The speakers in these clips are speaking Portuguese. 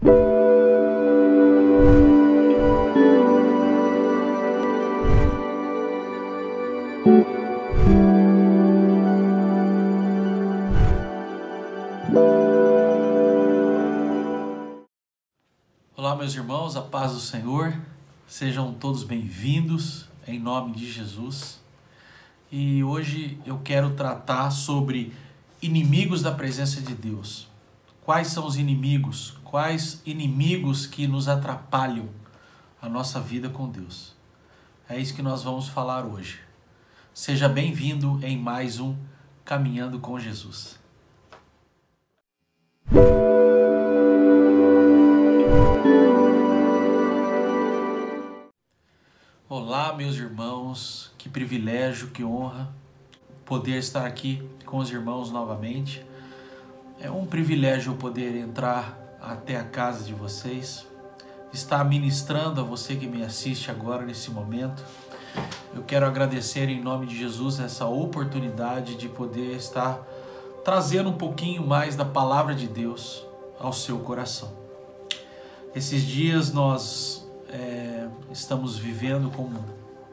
Olá, meus irmãos, a paz do Senhor, sejam todos bem-vindos em nome de Jesus. E hoje eu quero tratar sobre inimigos da presença de Deus. Quais são os inimigos? Quais inimigos que nos atrapalham a nossa vida com Deus? É isso que nós vamos falar hoje. Seja bem-vindo em mais um Caminhando com Jesus. Olá, meus irmãos, que privilégio, que honra poder estar aqui com os irmãos novamente. É um privilégio poder entrar até a casa de vocês, estar ministrando a você que me assiste agora nesse momento. Eu quero agradecer em nome de Jesus essa oportunidade de poder estar trazendo um pouquinho mais da palavra de Deus ao seu coração. Esses dias nós estamos vivendo, como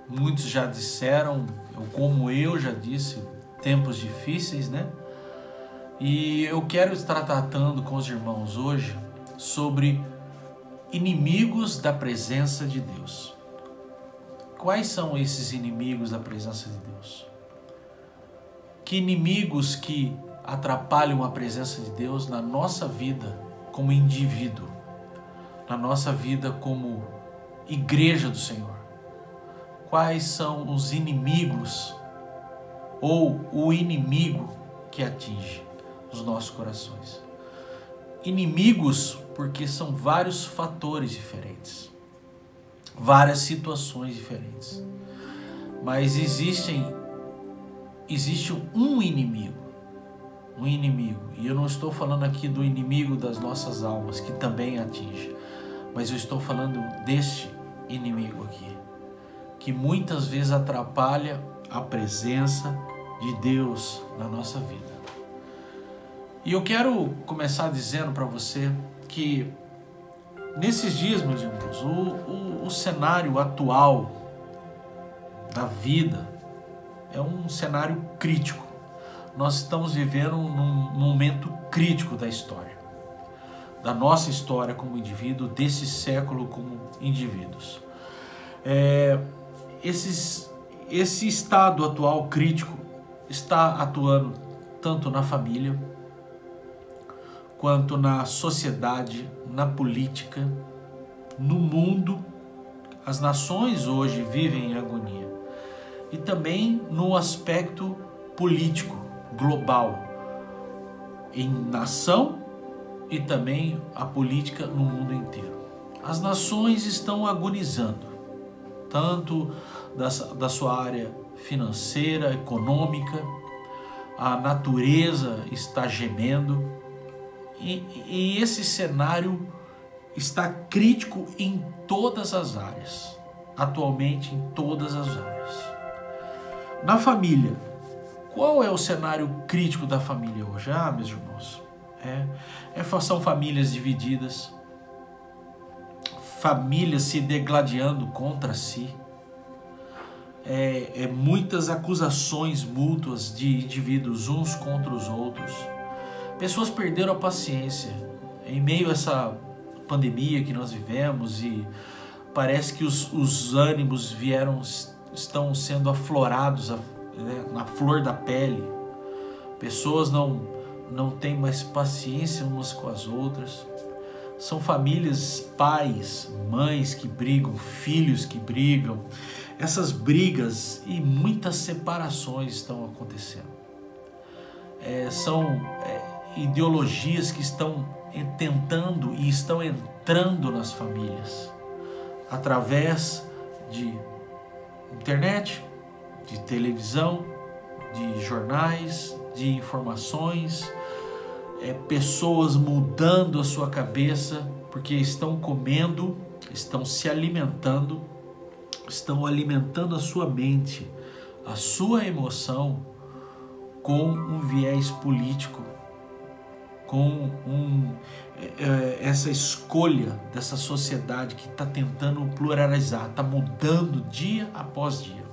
muitos já disseram, como eu já disse, tempos difíceis, né? E eu quero estar tratando com os irmãos hoje sobre inimigos da presença de Deus. Quais são esses inimigos da presença de Deus? Que inimigos que atrapalham a presença de Deus na nossa vida como indivíduo, na nossa vida como igreja do Senhor? Quais são os inimigos ou o inimigo que atinge os nossos corações? Inimigos porque são vários fatores diferentes, várias situações diferentes, mas existe um inimigo, e eu não estou falando aqui do inimigo das nossas almas, que também atinge, mas eu estou falando deste inimigo aqui, que muitas vezes atrapalha a presença de Deus na nossa vida. E eu quero começar dizendo para você que nesses dias, meus irmãos, o cenário atual da vida é um cenário crítico. Nós estamos vivendo num momento crítico da história, da nossa história como indivíduo, desse século como indivíduos. Esse estado atual crítico está atuando tanto na família, quanto na sociedade, na política, no mundo. As nações hoje vivem em agonia. E também no aspecto político, global, em nação e também a política no mundo inteiro. As nações estão agonizando, tanto da sua área financeira, econômica, a natureza está gemendo, e esse cenário está crítico em todas as áreas, atualmente em todas as áreas. Na família, qual é o cenário crítico da família hoje? Meus irmãos, são famílias divididas, famílias se degladiando contra si, muitas acusações mútuas de indivíduos uns contra os outros. Pessoas perderam a paciência em meio a essa pandemia que nós vivemos, e parece que os ânimos estão sendo aflorados na flor da pele. Pessoas não têm mais paciência umas com as outras. São famílias, pais, mães que brigam, filhos que brigam. Essas brigas e muitas separações estão acontecendo. São ideologias que estão tentando e estão entrando nas famílias através de internet, de televisão, de jornais, de informações, pessoas mudando a sua cabeça porque estão comendo, estão se alimentando, estão alimentando a sua mente, a sua emoção com um viés político, com essa escolha dessa sociedade que está tentando pluralizar, está mudando dia após dia.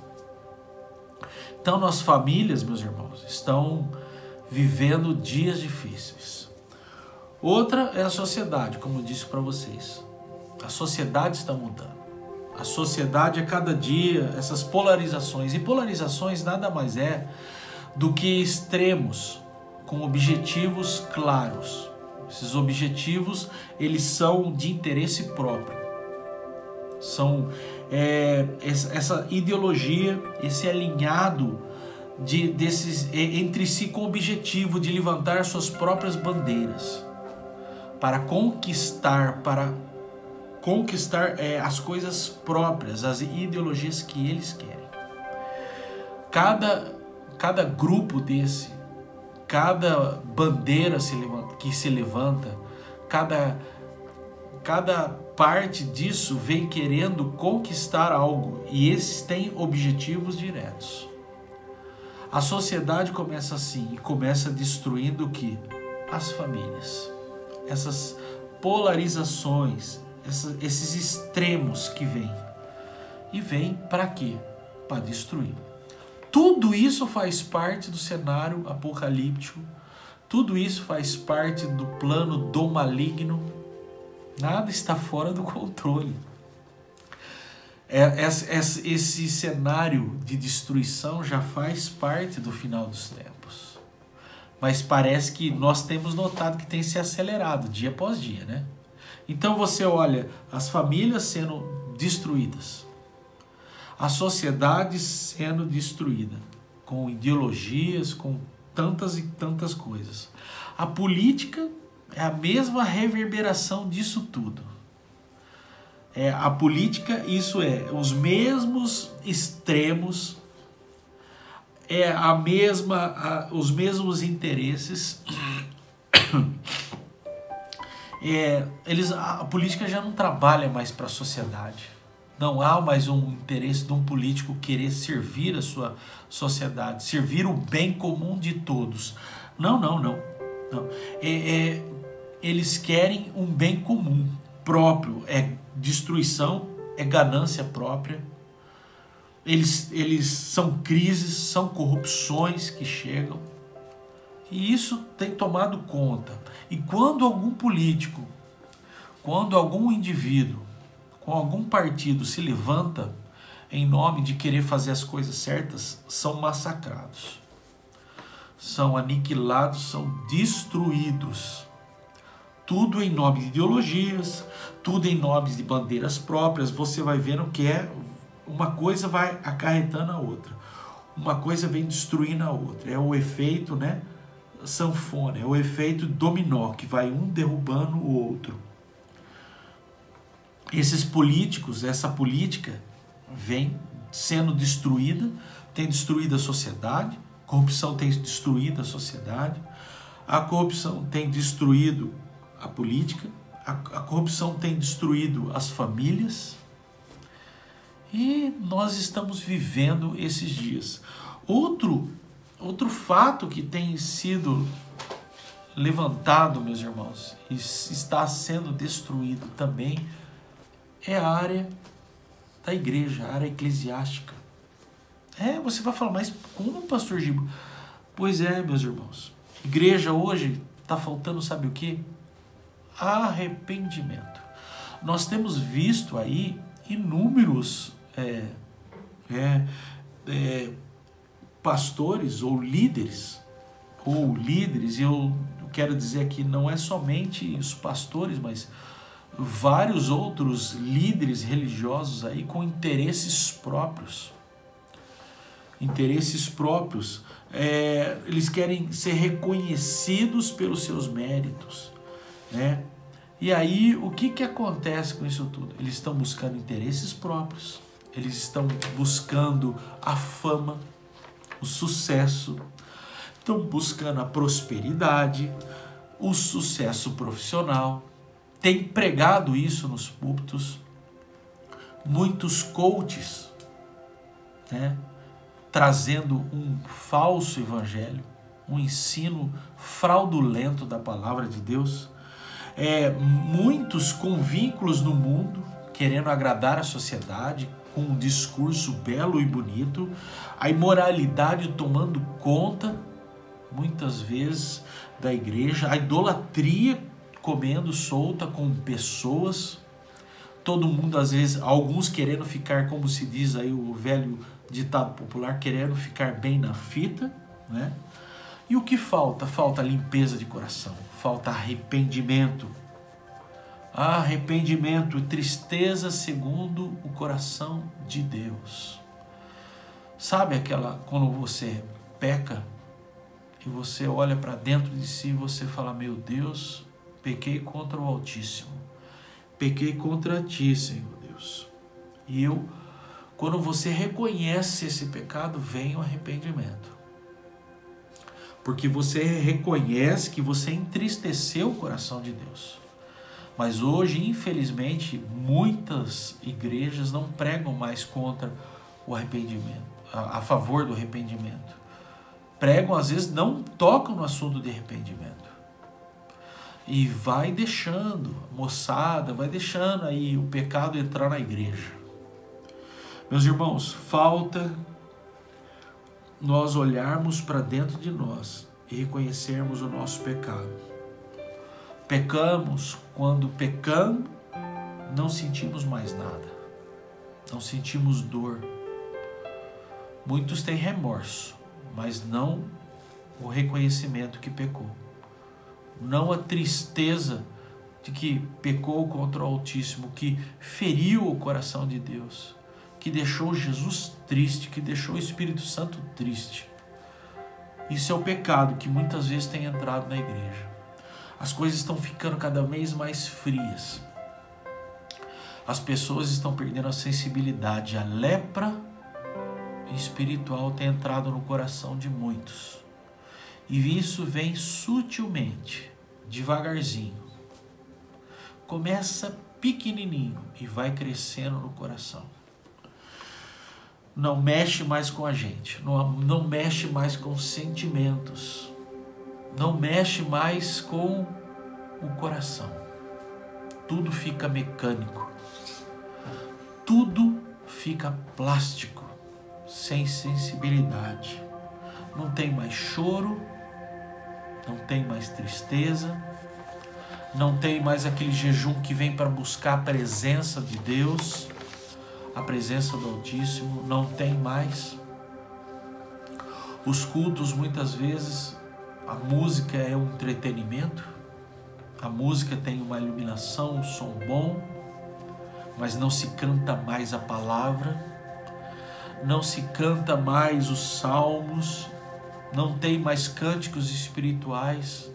Então, nossas famílias, meus irmãos, estão vivendo dias difíceis. Outra é a sociedade, como eu disse para vocês. A sociedade está mudando. A sociedade, a cada dia, essas polarizações. E polarizações nada mais é do que extremos com objetivos claros. Esses objetivos, eles são de interesse próprio. São essa ideologia, esse alinhado entre si com o objetivo de levantar suas próprias bandeiras para conquistar as coisas próprias, as ideologias que eles querem. Cada grupo desse, cada bandeira que se levanta, cada parte disso vem querendo conquistar algo, e esses têm objetivos diretos. A sociedade começa assim, e começa destruindo o quê? As famílias. Essas polarizações, esses extremos que vêm. E vêm para quê? Para destruir. Tudo isso faz parte do cenário apocalíptico, tudo isso faz parte do plano do maligno. Nada está fora do controle. Esse cenário de destruição já faz parte do final dos tempos. Mas parece que nós temos notado que tem se acelerado dia após dia, né? Então você olha as famílias sendo destruídas, a sociedade sendo destruída, com ideologias, com tantas e tantas coisas. A política é a mesma reverberação disso tudo. A política, isso é, os mesmos extremos, os mesmos interesses. A política já não trabalha mais para a sociedade. Não há mais um interesse de um político querer servir a sua sociedade, servir o bem comum de todos. Não. Eles querem um bem comum próprio, é destruição, é ganância própria. Eles são crises, são corrupções que chegam. E isso tem tomado conta. E quando algum político, quando algum indivíduo, com algum partido se levanta em nome de querer fazer as coisas certas, são massacrados, são aniquilados, são destruídos. Tudo em nome de ideologias, tudo em nome de bandeiras próprias. Você vai vendo que uma coisa vai acarretando a outra, uma coisa vem destruindo a outra. É o efeito, né, sanfona, é o efeito dominó, que vai um derrubando o outro. Esses políticos, essa política vem sendo destruída, tem destruído a sociedade, a corrupção tem destruído a sociedade, a corrupção tem destruído a política, a corrupção tem destruído as famílias, e nós estamos vivendo esses dias. Outro fato que tem sido levantado, meus irmãos, e está sendo destruído também, é a área da igreja, a área eclesiástica. Você vai falar, mas como, pastor Giba? Pois é, meus irmãos. Igreja hoje está faltando, sabe o quê? Arrependimento. Nós temos visto aí inúmeros pastores ou líderes, e eu quero dizer aqui, não é somente os pastores, mas vários outros líderes religiosos aí com interesses próprios. Eles querem ser reconhecidos pelos seus méritos, né? E aí, o que acontece com isso tudo? Eles estão buscando interesses próprios, eles estão buscando a fama, o sucesso, estão buscando a prosperidade, o sucesso profissional. Tem pregado isso nos púlpitos, muitos coaches, né, trazendo um falso evangelho, um ensino fraudulento da palavra de Deus. Muitos com vínculos no mundo, querendo agradar a sociedade, com um discurso belo e bonito, a imoralidade tomando conta, muitas vezes, da igreja, a idolatria comendo solta com pessoas, todo mundo, às vezes, alguns querendo ficar, como se diz aí o velho ditado popular, querendo ficar bem na fita, né? E o que falta? Falta limpeza de coração, falta arrependimento. Arrependimento, tristeza segundo o coração de Deus. Sabe quando você peca e você olha para dentro de si e você fala, meu Deus, pequei contra o Altíssimo, pequei contra ti, Senhor Deus. E quando você reconhece esse pecado, vem o arrependimento. Porque você reconhece que você entristeceu o coração de Deus. Mas hoje, infelizmente, muitas igrejas não pregam mais contra o arrependimento, a favor do arrependimento. Pregam, às vezes, não tocam no assunto de arrependimento. E vai deixando, moçada, vai deixando aí o pecado entrar na igreja. Meus irmãos, falta nós olharmos para dentro de nós e reconhecermos o nosso pecado. Pecamos, quando pecamos, não sentimos mais nada, não sentimos dor. Muitos têm remorso, mas não o reconhecimento que pecou, não a tristeza de que pecou contra o Altíssimo, que feriu o coração de Deus, que deixou Jesus triste, que deixou o Espírito Santo triste. Isso é o pecado que muitas vezes tem entrado na igreja. As coisas estão ficando cada vez mais frias. As pessoas estão perdendo a sensibilidade. A lepra espiritual tem entrado no coração de muitos. E isso vem sutilmente, devagarzinho. Começa pequenininho e vai crescendo no coração. Não mexe mais com a gente, não mexe mais com sentimentos, não mexe mais com o coração. Tudo fica mecânico, tudo fica plástico, sem sensibilidade. Não tem mais choro, não tem mais tristeza, não tem mais aquele jejum que vem para buscar a presença de Deus, a presença do Altíssimo, não tem mais. Os cultos, muitas vezes, a música é um entretenimento, a música tem uma iluminação, um som bom, mas não se canta mais a palavra, não se canta mais os salmos, não tem mais cânticos espirituais,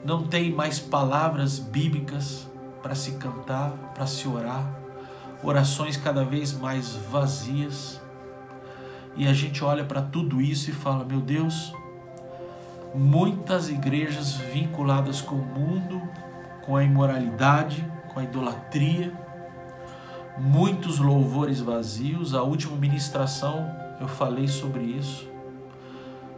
não tem mais palavras bíblicas para se cantar, para se orar, orações cada vez mais vazias. E a gente olha para tudo isso e fala, meu Deus, muitas igrejas vinculadas com o mundo, com a imoralidade, com a idolatria, muitos louvores vazios. A última ministração eu falei sobre isso,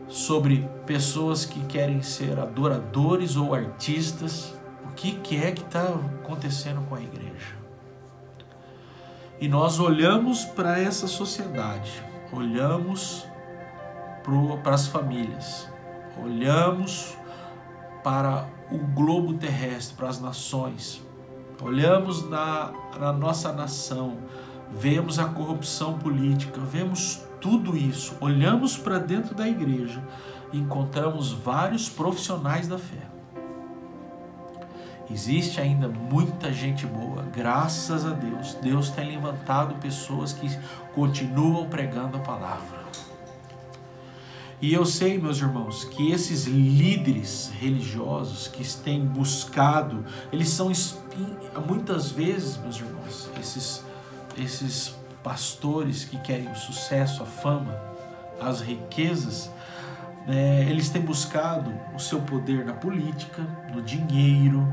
sobre pessoas que querem ser adoradores ou artistas. O que é que está acontecendo com a igreja? E nós olhamos para essa sociedade, olhamos para as famílias, olhamos para o globo terrestre, para as nações, olhamos na nossa nação, vemos a corrupção política, vemos tudo isso, olhamos para dentro da igreja e encontramos vários profissionais da fé. Existe ainda muita gente boa, graças a Deus. Deus tem levantado pessoas que continuam pregando a palavra. E eu sei, meus irmãos, que esses líderes religiosos que têm buscado, eles são muitas vezes, meus irmãos, esses pastores que querem o sucesso, a fama, as riquezas, eles têm buscado o seu poder na política, no dinheiro,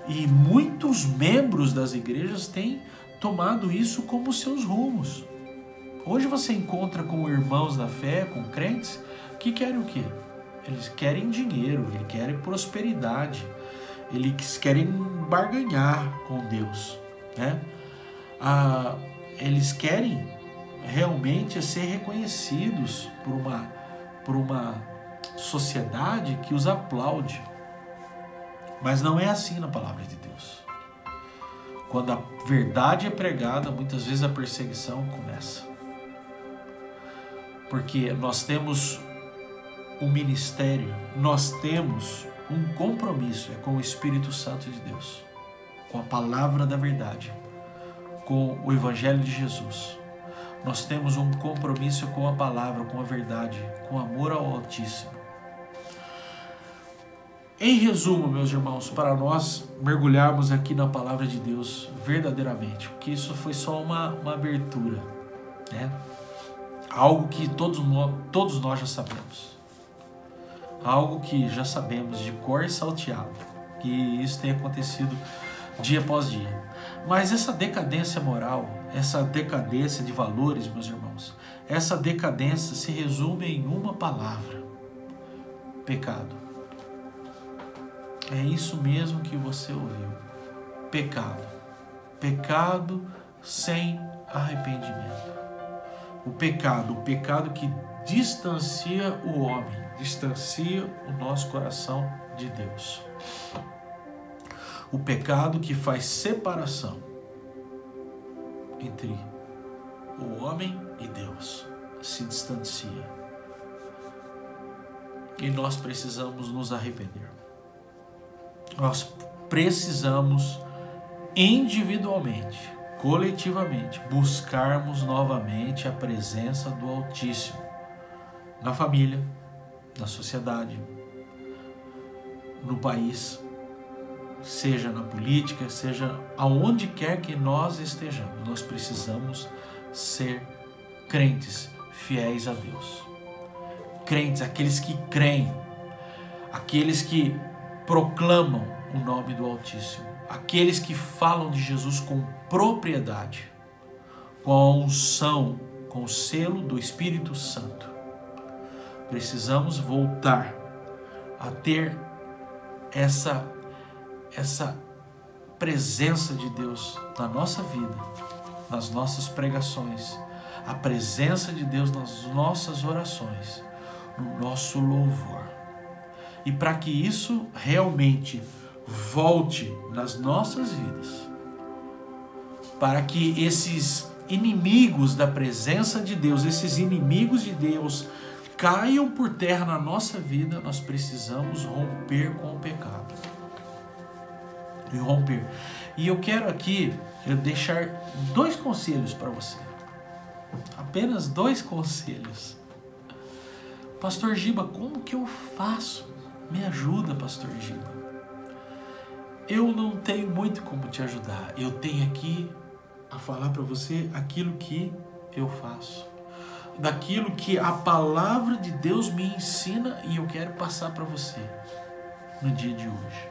e muitos membros das igrejas têm tomado isso como seus rumos. Hoje você encontra com irmãos da fé, com crentes, que querem o quê? eles querem dinheiro, eles querem prosperidade, eles querem barganhar com Deus, né? Eles querem realmente ser reconhecidos por uma sociedade que os aplaude. Mas não é assim na palavra de Deus. Quando a verdade é pregada, muitas vezes a perseguição começa. Porque nós temos um ministério, nós temos um compromisso com o Espírito Santo de Deus, com a palavra da verdade, com o Evangelho de Jesus. Nós temos um compromisso com a palavra, com a verdade, com amor ao Altíssimo. Em resumo, meus irmãos, para nós mergulharmos aqui na palavra de Deus verdadeiramente, porque isso foi só uma abertura, né? Algo que todos nós já sabemos. Algo que já sabemos de cor e salteado, que isso tem acontecido dia após dia. Mas essa decadência moral, essa decadência de valores, meus irmãos, essa decadência se resume em uma palavra: pecado. É isso mesmo que você ouviu. Pecado. Pecado sem arrependimento. O pecado que distancia o homem, distancia o nosso coração de Deus. O pecado que faz separação entre o homem e Deus, se distancia. E nós precisamos nos arrepender. Nós precisamos individualmente, coletivamente, buscarmos novamente a presença do Altíssimo na família, na sociedade, no país, seja na política, seja aonde quer que nós estejamos. Nós precisamos ser crentes fiéis a Deus. Crentes, aqueles que creem, aqueles que proclamam o nome do Altíssimo, aqueles que falam de Jesus com propriedade, com a unção, com o selo do Espírito Santo. Precisamos voltar a ter essa presença de Deus na nossa vida, nas nossas pregações, a presença de Deus nas nossas orações, no nosso louvor. E para que isso realmente volte nas nossas vidas, para que esses inimigos da presença de Deus, esses inimigos de Deus caiam por terra na nossa vida, nós precisamos romper com o pecado. E romper. E eu quero aqui deixar 2 conselhos para você. Apenas 2 conselhos. Pastor Giba, como que eu faço? Me ajuda, Pastor Giba. Eu não tenho muito como te ajudar. Eu tenho aqui a falar para você aquilo que eu faço. Daquilo que a palavra de Deus me ensina e eu quero passar para você no dia de hoje.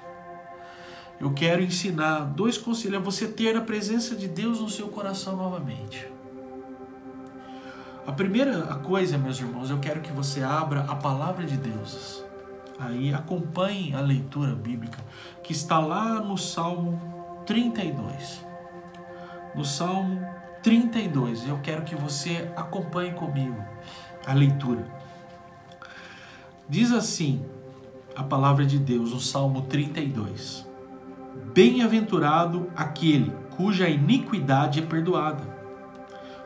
Eu quero ensinar 2 conselhos a você ter a presença de Deus no seu coração novamente. A primeira coisa, meus irmãos, eu quero que você abra a palavra de Deus. Aí acompanhe a leitura bíblica que está lá no Salmo 32. No Salmo 32, eu quero que você acompanhe comigo a leitura. Diz assim a palavra de Deus no Salmo 32. Bem-aventurado aquele cuja iniquidade é perdoada,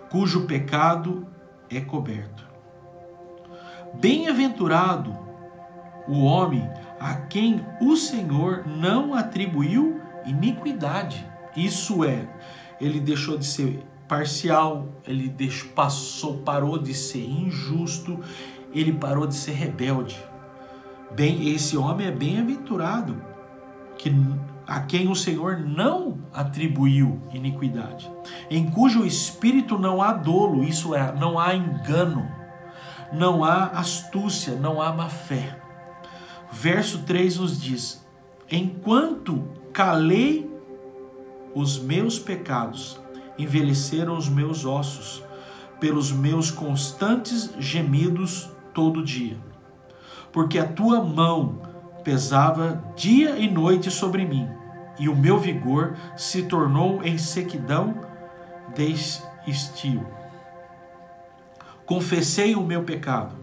cujo pecado é coberto. Bem-aventurado o homem a quem o Senhor não atribuiu iniquidade. Isso é, ele deixou de ser parcial, ele parou de ser injusto, ele parou de ser rebelde. Esse homem é bem-aventurado, a quem o Senhor não atribuiu iniquidade, em cujo espírito não há dolo, isso é, não há engano, não há astúcia, não há má fé. Verso 3 nos diz: enquanto calei os meus pecados, envelheceram os meus ossos, pelos meus constantes gemidos todo dia. porque a tua mão pesava dia e noite sobre mim, e o meu vigor se tornou em sequidão de estio. Confessei o meu pecado,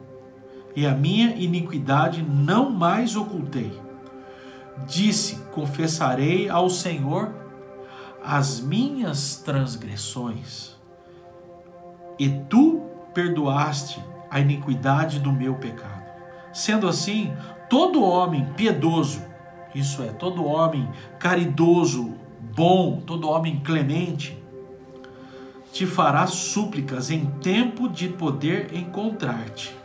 e a minha iniquidade não mais ocultei. Disse: confessarei ao Senhor as minhas transgressões, e tu perdoaste a iniquidade do meu pecado. Sendo assim, todo homem piedoso, isso é, todo homem caridoso, bom, todo homem clemente, te fará súplicas em tempo de poder encontrar-te.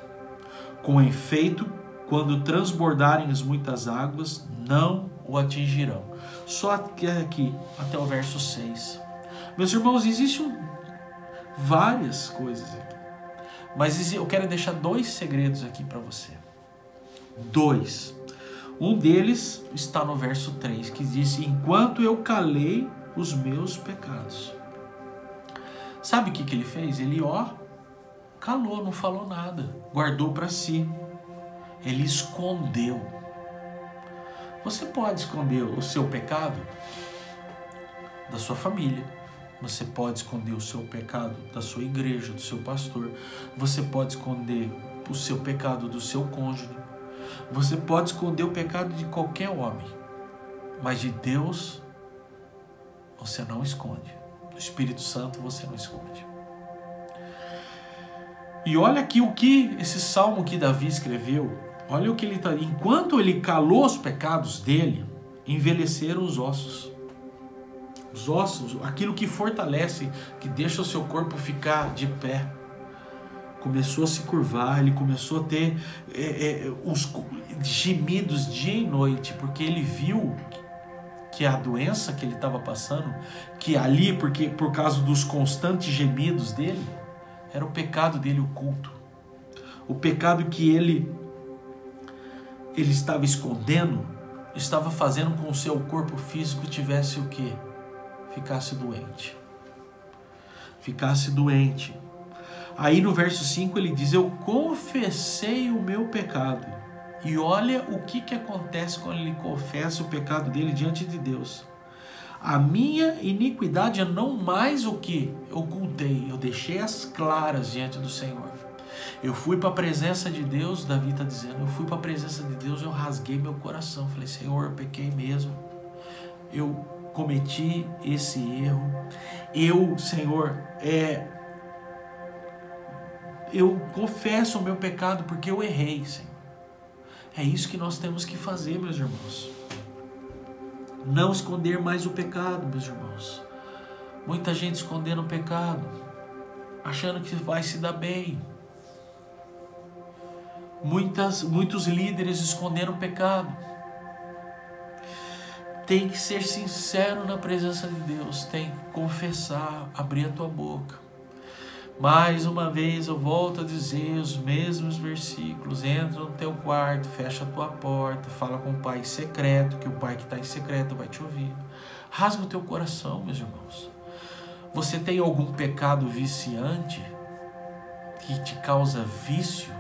Com efeito, quando transbordarem as muitas águas, não o atingirão. Só aqui, até o verso 6. Meus irmãos, existem várias coisas aqui. Mas eu quero deixar 2 segredos aqui para você. 2. Um deles está no verso 3, que diz: enquanto eu calei os meus pecados. Sabe o que ele fez? Ele, calou, não falou nada. Guardou para si. Ele escondeu. Você pode esconder o seu pecado da sua família. Você pode esconder o seu pecado da sua igreja, do seu pastor. Você pode esconder o seu pecado do seu cônjuge. Você pode esconder o pecado de qualquer homem. Mas de Deus, você não esconde. Do Espírito Santo, você não esconde. E olha aqui o que esse salmo que Davi escreveu. Olha o que ele está... Enquanto ele calou os pecados dele, envelheceram os ossos. Os ossos, aquilo que fortalece, que deixa o seu corpo ficar de pé, começou a se curvar, ele começou a ter os gemidos dia e noite, porque ele viu que a doença que ele estava passando, que ali, porque por causa dos constantes gemidos dele, era o pecado dele oculto. O pecado que ele estava escondendo, estava fazendo com que o seu corpo físico tivesse o quê? Ficasse doente. Ficasse doente. Aí no verso 5 ele diz: eu confessei o meu pecado. E olha o que acontece quando ele confessa o pecado dele diante de Deus. A minha iniquidade eu não mais o que ocultei, eu deixei as claras diante do Senhor. Eu fui para a presença de Deus, Davi está dizendo, eu fui para a presença de Deus, eu rasguei meu coração. Falei: Senhor, eu pequei mesmo. Eu cometi esse erro. Eu, Senhor, eu confesso o meu pecado porque eu errei, Senhor. É isso que nós temos que fazer, meus irmãos. Não esconder mais o pecado, meus irmãos. Muita gente escondendo o pecado, achando que vai se dar bem. Muitos líderes escondendo o pecado. Tem que ser sincero na presença de Deus. Tem que confessar, abrir a tua boca. Mais uma vez eu volto a dizer os mesmos versículos. Entra no teu quarto, fecha a tua porta, fala com o Pai secreto, que o Pai que está em secreto vai te ouvir. Rasga o teu coração, meus irmãos. Você tem algum pecado viciante que te causa vício?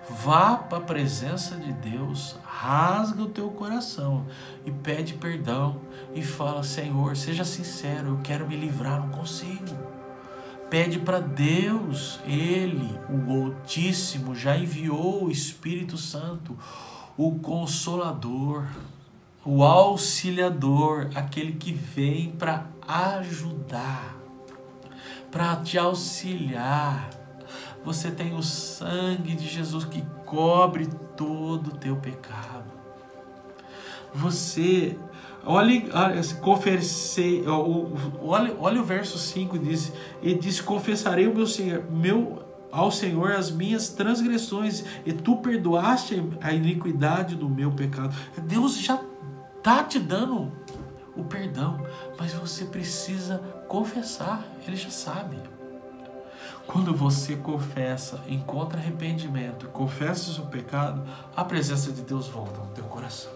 Vá para a presença de Deus, rasga o teu coração e pede perdão e fala: Senhor, seja sincero, eu quero me livrar, não consigo. Pede para Deus. Ele, o Altíssimo, já enviou o Espírito Santo, o Consolador, o Auxiliador, aquele que vem para ajudar, para te auxiliar. Você tem o sangue de Jesus que cobre todo o teu pecado. Você, olha o verso 5, ele diz: confessarei ao Senhor as minhas transgressões, e tu perdoaste a iniquidade do meu pecado. Deus já está te dando o perdão, mas você precisa confessar, ele já sabe. Quando você confessa, encontra arrependimento, confessa o seu pecado, a presença de Deus volta no teu coração.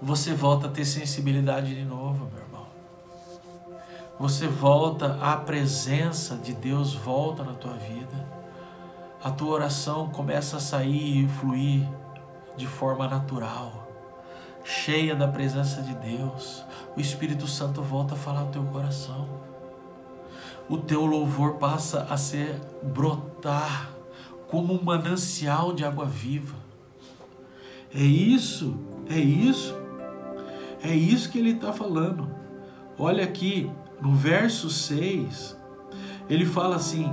Você volta a ter sensibilidade de novo, meu irmão. Você volta, a presença de Deus volta na tua vida. a tua oração começa a sair e fluir de forma natural, cheia da presença de Deus. O Espírito Santo volta a falar no teu coração. O teu louvor passa a brotar como um manancial de água viva. É isso que ele está falando. Olha aqui, no verso 6, ele fala assim,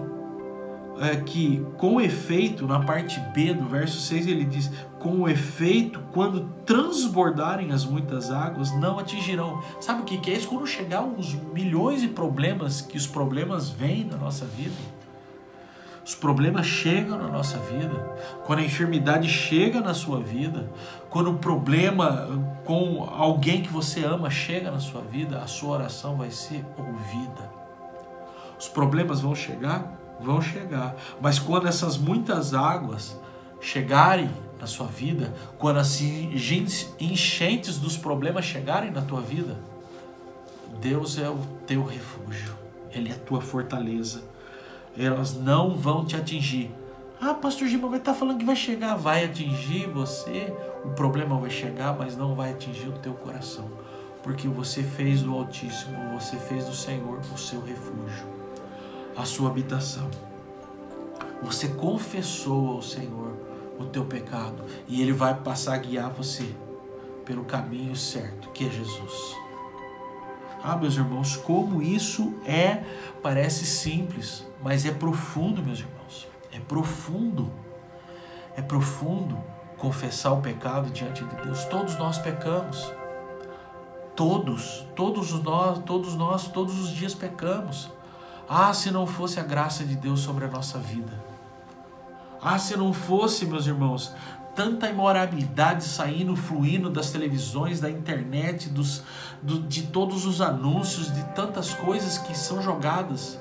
que com efeito, na parte B do verso 6, ele diz, com efeito, quando transbordarem as muitas águas, não atingirão. Sabe o que é isso? Quando chegar os milhões de problemas, que os problemas vêm na nossa vida, os problemas chegam na nossa vida, quando a enfermidade chega na sua vida, quando o problema com alguém que você ama chega na sua vida, a sua oração vai ser ouvida. Os problemas vão chegar? Vão chegar. Mas quando essas muitas águas chegarem na sua vida, quando as enchentes dos problemas chegarem na tua vida, Deus é o teu refúgio. Ele é a tua fortaleza. Elas não vão te atingir. Ah, pastor Giba, vai estar falando que vai chegar. Vai atingir você, o problema vai chegar, mas não vai atingir o teu coração. Porque você fez do Altíssimo, você fez do Senhor o seu refúgio, a sua habitação. Você confessou ao Senhor o teu pecado e Ele vai passar a guiar você pelo caminho certo, que é Jesus. Ah, meus irmãos, como isso parece simples, mas é profundo, meus irmãos. É profundo. É profundo confessar o pecado diante de Deus. Todos nós pecamos. Todos os dias pecamos. Ah, se não fosse a graça de Deus sobre a nossa vida. Ah, se não fosse, meus irmãos, tanta imoralidade saindo, fluindo das televisões, da internet, de todos os anúncios, de tantas coisas que são jogadas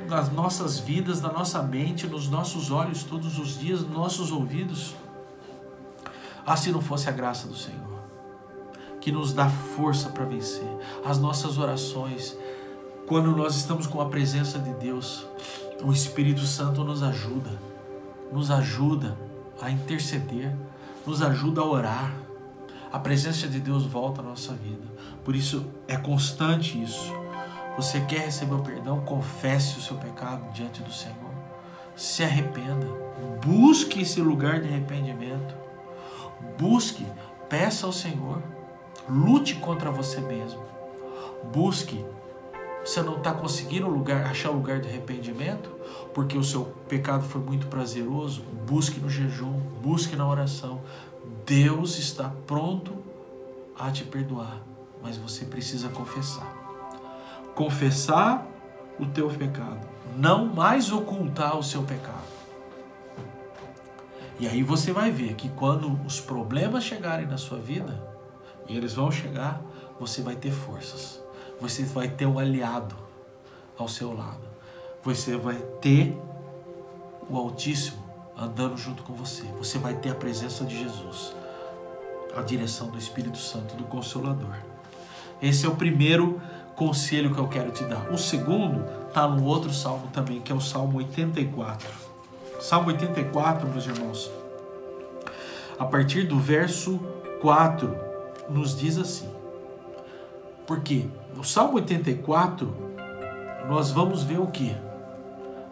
nas nossas vidas, na nossa mente, nos nossos olhos todos os dias, nos nossos ouvidos. Ah, se não fosse a graça do Senhor, que nos dá força para vencer. As nossas orações, quando nós estamos com a presença de Deus, o Espírito Santo nos ajuda a interceder, nos ajuda a orar. A presença de Deus volta à nossa vida. Por isso é constante isso. Você quer receber o perdão? Confesse o seu pecado diante do Senhor. Se arrependa. Busque esse lugar de arrependimento. Busque, peça ao Senhor. Lute contra você mesmo. Busque. Você não está conseguindo achar lugar de arrependimento porque o seu pecado foi muito prazeroso? Busque no jejum, busque na oração. Deus está pronto a te perdoar, mas você precisa confessar. Confessar o teu pecado, não mais ocultar o seu pecado. E aí você vai ver que quando os problemas chegarem na sua vida, e eles vão chegar, você vai ter forças. Você vai ter um aliado ao seu lado. Você vai ter o Altíssimo andando junto com você. Você vai ter a presença de Jesus, a direção do Espírito Santo, do Consolador. Esse é o primeiro conselho que eu quero te dar. O segundo está no outro salmo também, que é o Salmo 84. Salmo 84, meus irmãos, a partir do verso 4, nos diz assim. Porque no Salmo 84, nós vamos ver o quê?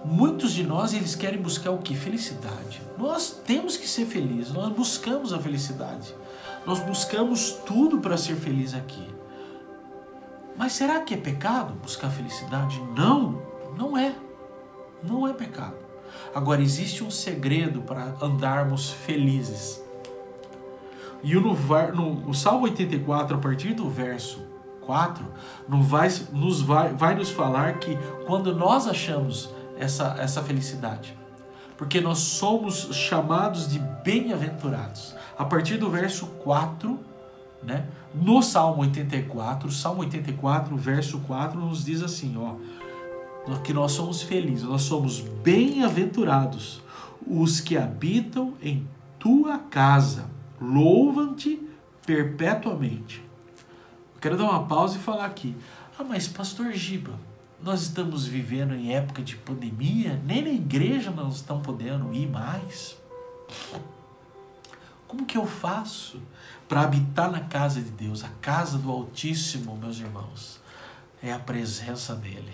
Muitos de nós, eles querem buscar o quê? Felicidade. Nós temos que ser felizes, nós buscamos a felicidade. Nós buscamos tudo para ser feliz aqui. Mas será que é pecado buscar felicidade? Não, não é. Não é pecado. Agora, existe um segredo para andarmos felizes. E no Salmo 84, a partir do verso 4, vai nos falar que quando nós achamos essa felicidade, porque nós somos chamados de bem-aventurados. A partir do verso 4, né, no Salmo 84, verso 4, nos diz assim, que nós somos felizes, nós somos bem-aventurados os que habitam em tua casa, louvam-te perpetuamente. Eu quero dar uma pausa e falar aqui. Ah, mas pastor Giba, nós estamos vivendo em época de pandemia, nem na igreja nós estamos podendo ir mais. Como que eu faço para habitar na casa de Deus? A casa do Altíssimo, meus irmãos, é a presença dele.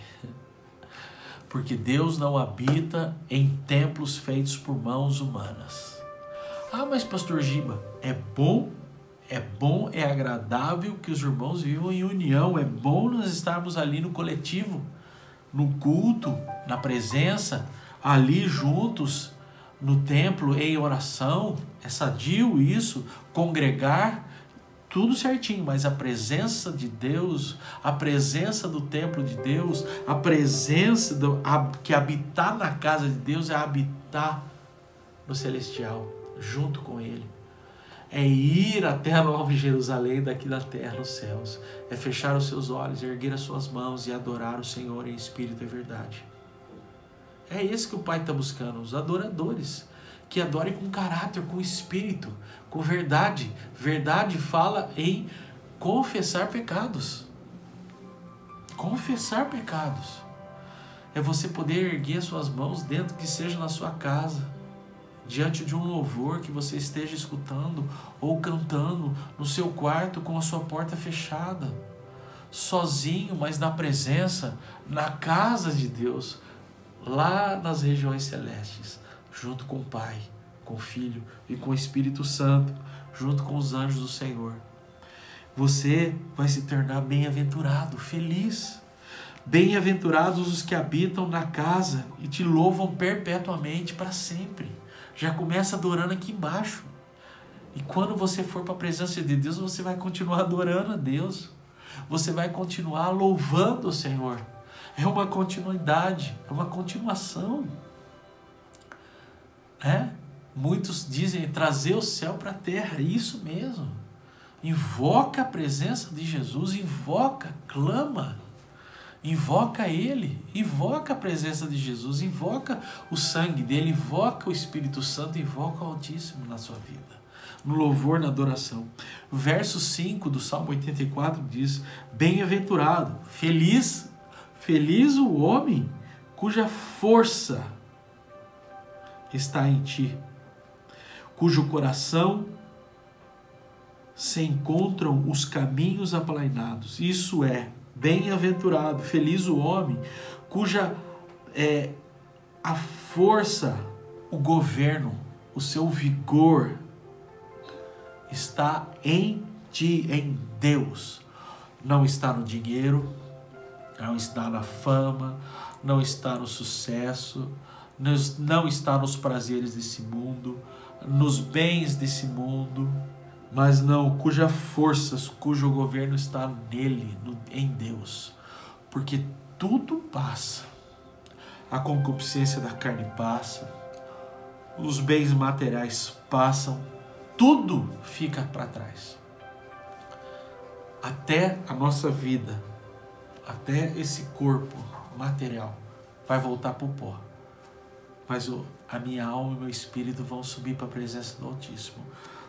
Porque Deus não habita em templos feitos por mãos humanas. Ah, mas pastor Giba, é bom, é agradável que os irmãos vivam em união, é bom nós estarmos ali no coletivo, no culto, na presença, ali juntos, no templo, em oração, é sadio isso, congregar, tudo certinho, mas a presença de Deus, a presença do templo de Deus, a presença que habitar na casa de Deus é habitar no celestial, junto com Ele. É ir até a Nova Jerusalém daqui da terra, nos céus. É fechar os seus olhos, erguer as suas mãos e adorar o Senhor em espírito e verdade. É isso que o Pai está buscando, os adoradores, que adorem com caráter, com espírito, com verdade. Verdade fala em confessar pecados. Confessar pecados. É você poder erguer as suas mãos dentro que seja na sua casa, diante de um louvor que você esteja escutando ou cantando no seu quarto com a sua porta fechada, sozinho, mas na presença, na casa de Deus, lá nas regiões celestes, junto com o Pai, com o Filho e com o Espírito Santo, junto com os anjos do Senhor. Você vai se tornar bem-aventurado, feliz. Bem-aventurados os que habitam na casa e te louvam perpetuamente para sempre. Já começa adorando aqui embaixo. E quando você for para a presença de Deus, você vai continuar adorando a Deus. Você vai continuar louvando o Senhor. É uma continuidade, é uma continuação. Muitos dizem trazer o céu para a terra. Isso mesmo. Invoca a presença de Jesus, invoca, clama. Invoca Ele, invoca a presença de Jesus, invoca o sangue dele, invoca o Espírito Santo, invoca o Altíssimo na sua vida, no louvor, na adoração. O verso 5 do Salmo 84 diz: bem-aventurado, feliz o homem cuja força está em ti, cujo coração se encontram os caminhos aplainados. Isso é, bem-aventurado, feliz o homem cuja a força, o governo, o seu vigor está em ti, em Deus. Não está no dinheiro, não está na fama, não está no sucesso, não está nos prazeres desse mundo, nos bens desse mundo, mas não, cuja força, cujo governo está nele, em Deus. Porque tudo passa. A concupiscência da carne passa, os bens materiais passam, tudo fica para trás. Até a nossa vida, até esse corpo material vai voltar para o pó. Mas a minha alma e o meu espírito vão subir para a presença do Altíssimo.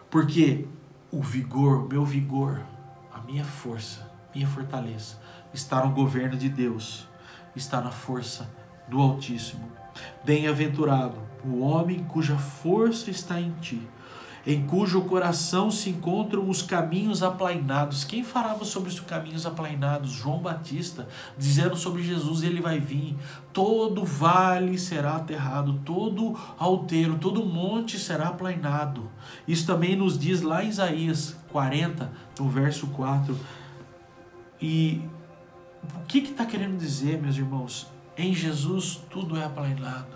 Porque o vigor, meu vigor, a minha força, minha fortaleza, está no governo de Deus, está na força do Altíssimo. Bem-aventurado o homem cuja força está em ti, em cujo coração se encontram os caminhos aplainados. Quem falava sobre os caminhos aplainados? João Batista, dizendo sobre Jesus, ele vai vir, todo vale será aterrado, todo outeiro, todo monte será aplainado. Isso também nos diz lá em Isaías 40, no verso 4. E o que está querendo dizer, meus irmãos? Em Jesus tudo é aplainado.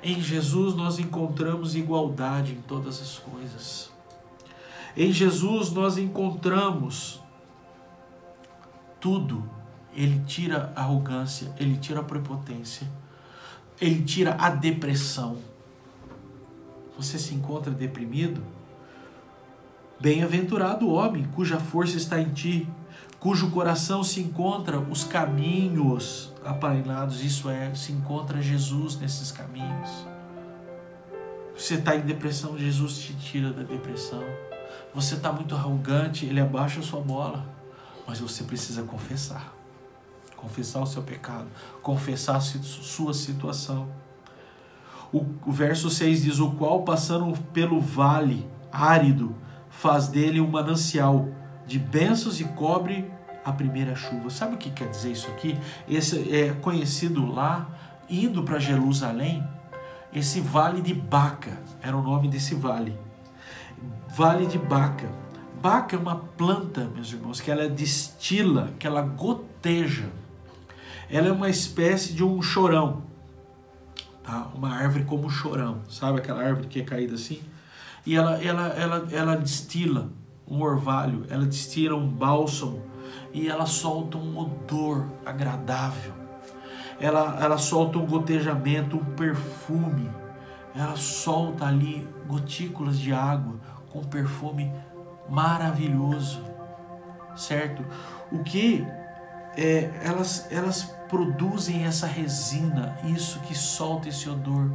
Em Jesus nós encontramos igualdade em todas as coisas. Em Jesus nós encontramos tudo. Ele tira a arrogância, Ele tira a prepotência, Ele tira a depressão. Você se encontra deprimido? Bem-aventurado o homem cuja força está em ti, cujo coração se encontra os caminhos aplainados, isso é, se encontra Jesus nesses caminhos. Você está em depressão, Jesus te tira da depressão. Você está muito arrogante, Ele abaixa a sua bola, mas você precisa confessar. confessar o seu pecado, confessar a sua situação. O verso 6 diz: o qual, passando pelo vale árido, faz dele um manancial de bênçãos e cobre a primeira chuva. Sabe o que quer dizer isso aqui? Esse é conhecido lá, indo para Jerusalém, esse vale de Baca, era o nome desse vale. Vale de Baca. Baca é uma planta, meus irmãos, que ela destila, que ela goteja. Ela é uma espécie de um chorão. Tá? Uma árvore como um chorão. Sabe aquela árvore que é caída assim? E ela destila um orvalho, ela destila um bálsamo e ela solta um odor agradável. Ela solta um gotejamento, um perfume. Ela solta ali gotículas de água com perfume maravilhoso, certo? O que elas produzem essa resina, isso que solta esse odor.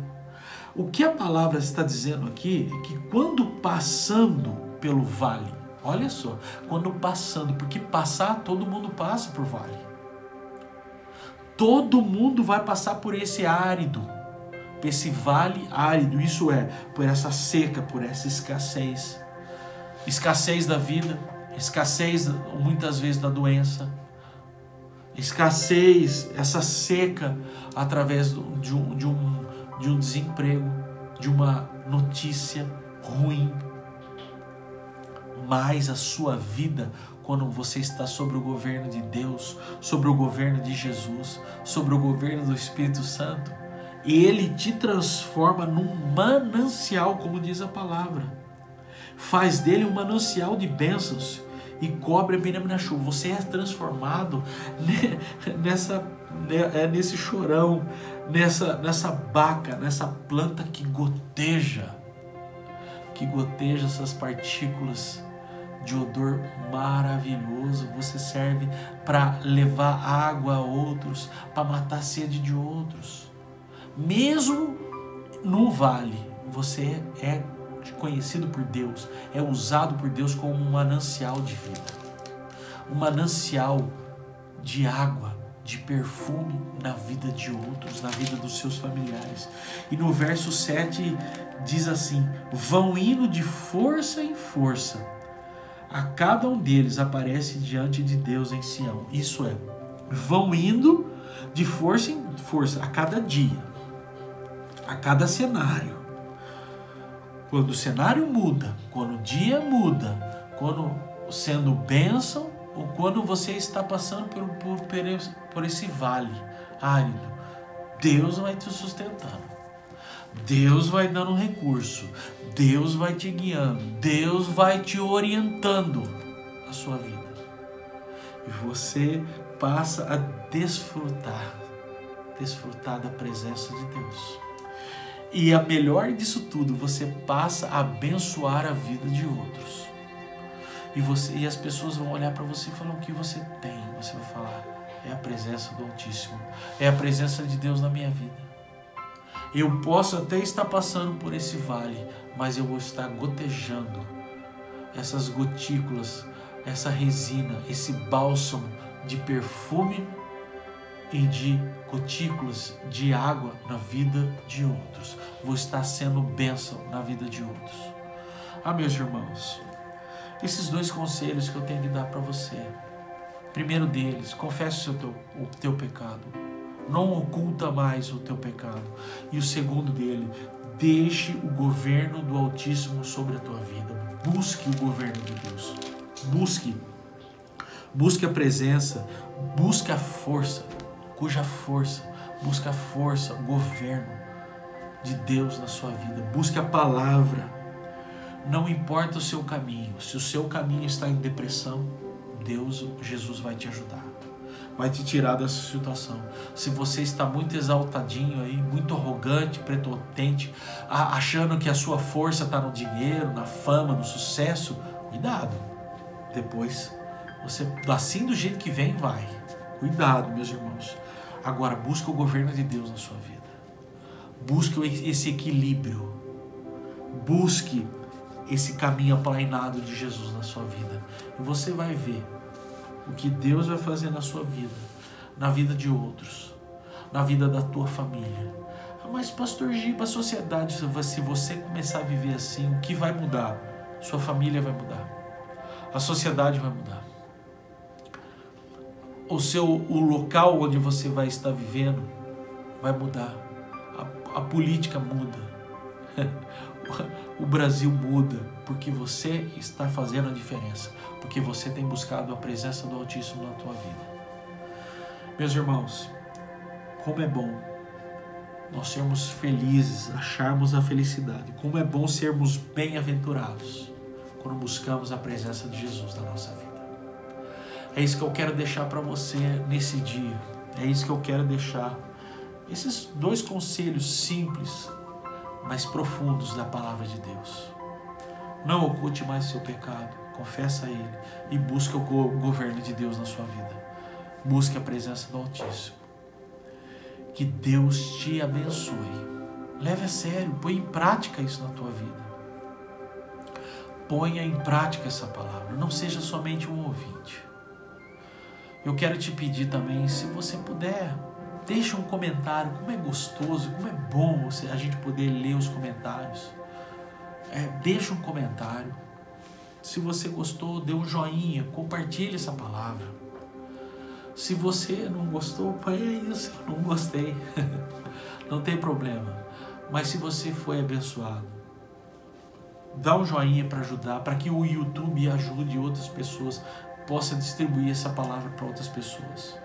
O que a palavra está dizendo aqui é que quando passando pelo vale, olha só, quando passando, porque passar, todo mundo passa por vale. Todo mundo vai passar por esse árido, esse vale árido, isso é, por essa seca, por essa escassez. Escassez da vida, escassez muitas vezes da doença, escassez, essa seca através de um desemprego, de uma notícia ruim. Mas a sua vida, quando você está sobre o governo de Deus, sobre o governo de Jesus, sobre o governo do Espírito Santo, Ele te transforma num manancial, como diz a palavra. Faz dele um manancial de bênçãos e cobre a beira da chuva. Você é transformado nesse chorão, nessa baca, nessa planta que goteja essas partículas de odor maravilhoso. Você serve para levar água a outros, para matar a sede de outros. Mesmo no vale, você é conhecido por Deus, é usado por Deus como um manancial de vida, um manancial de água, de perfume na vida de outros, na vida dos seus familiares. E no verso 7 diz assim: vão indo de força em força, a cada um deles aparece diante de Deus em Sião. Isso é, vão indo de força em força, a cada dia, a cada cenário. Quando o cenário muda, quando o dia muda, quando sendo bênção, ou quando você está passando por esse vale árido, Deus vai te sustentando. Deus vai dando recurso, Deus vai te guiando, Deus vai te orientando a sua vida. E você passa a desfrutar da presença de Deus. E a melhor disso tudo, você passa a abençoar a vida de outros. E as pessoas vão olhar para você e falar: o que você tem? Você vai falar: é a presença do Altíssimo, é a presença de Deus na minha vida. Eu posso até estar passando por esse vale, mas eu vou estar gotejando essas gotículas, essa resina, esse bálsamo de perfume e de gotículas de água na vida de outros. Vou estar sendo bênção na vida de outros. Meus irmãos, esses dois conselhos que eu tenho que dar para você. Primeiro deles, confesse o teu pecado. Não oculta mais o teu pecado. E o segundo dele, deixe o governo do Altíssimo sobre a tua vida. Busque o governo de Deus. Busque a presença. Busque a força. Busque a força, o governo de Deus na sua vida. Busque a palavra. Não importa o seu caminho. Se o seu caminho está em depressão, Jesus vai te ajudar. Vai te tirar dessa situação. Se você está muito exaltadinho aí, muito arrogante, prepotente, achando que a sua força está no dinheiro, na fama, no sucesso, cuidado. Depois, assim do jeito que vem, vai. Cuidado, meus irmãos. Agora, busque o governo de Deus na sua vida. Busque esse equilíbrio. Busque esse caminho aplainado de Jesus na sua vida. E você vai ver o que Deus vai fazer na sua vida. na vida de outros, na vida da tua família. Mas pastor Giba, a sociedade, se você começar a viver assim, o que vai mudar? Sua família vai mudar, a sociedade vai mudar, o local onde você vai estar vivendo vai mudar, a política muda, o Brasil muda, porque você está fazendo a diferença, porque você tem buscado a presença do Altíssimo na tua vida. Meus irmãos, como é bom nós sermos felizes, acharmos a felicidade. Como é bom sermos bem-aventurados quando buscamos a presença de Jesus na nossa vida. É isso que eu quero deixar para você nesse dia. É isso que eu quero deixar. Esses 2 conselhos simples, mas profundos da palavra de Deus. Não oculte mais seu pecado. Confessa a Ele e busque o governo de Deus na sua vida. Busque a presença do Altíssimo. Que Deus te abençoe. Leve a sério, põe em prática isso na tua vida. Ponha em prática essa palavra. Não seja somente um ouvinte. Eu quero te pedir também, se você puder, deixa um comentário. Como é gostoso, como é bom a gente poder ler os comentários. Deixa um comentário. Se você gostou, dê um joinha, compartilhe essa palavra. Se você não gostou, põe isso, eu não gostei. Não tem problema. Mas se você foi abençoado, dá um joinha para ajudar, para que o YouTube ajude outras pessoas, possa distribuir essa palavra para outras pessoas.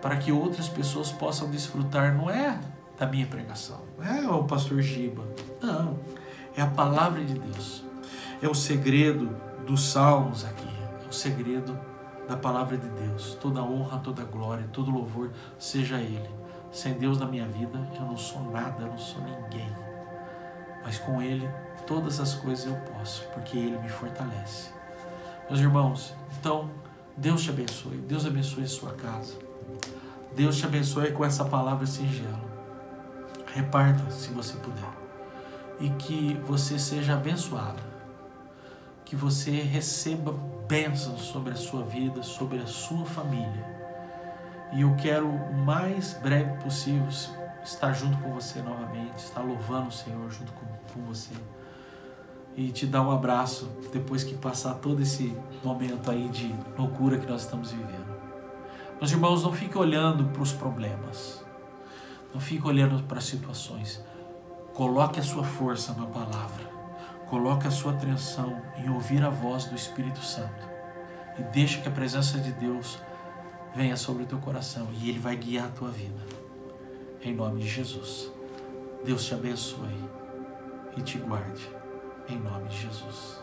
Para que outras pessoas possam desfrutar, não é da minha pregação, não é o pastor Giba, não. É a palavra de Deus. É o segredo dos salmos aqui, é o segredo da palavra de Deus. Toda honra, toda glória, todo louvor seja a Ele. Sem Deus na minha vida eu não sou nada, eu não sou ninguém. Mas com Ele todas as coisas eu posso, porque Ele me fortalece. Meus irmãos, então Deus te abençoe. Deus abençoe a sua casa. Deus te abençoe com essa palavra singela. Reparta se você puder. E que você seja abençoado. Que você receba bênçãos sobre a sua vida, sobre a sua família. E eu quero o mais breve possível estar junto com você novamente, estar louvando o Senhor junto com você. E te dar um abraço depois que passar todo esse momento aí de loucura que nós estamos vivendo. Meus irmãos, não fique olhando para os problemas. Não fique olhando para as situações. Coloque a sua força na palavra. Coloque a sua atenção em ouvir a voz do Espírito Santo e deixe que a presença de Deus venha sobre o teu coração e Ele vai guiar a tua vida. Em nome de Jesus. Deus te abençoe e te guarde. Em nome de Jesus.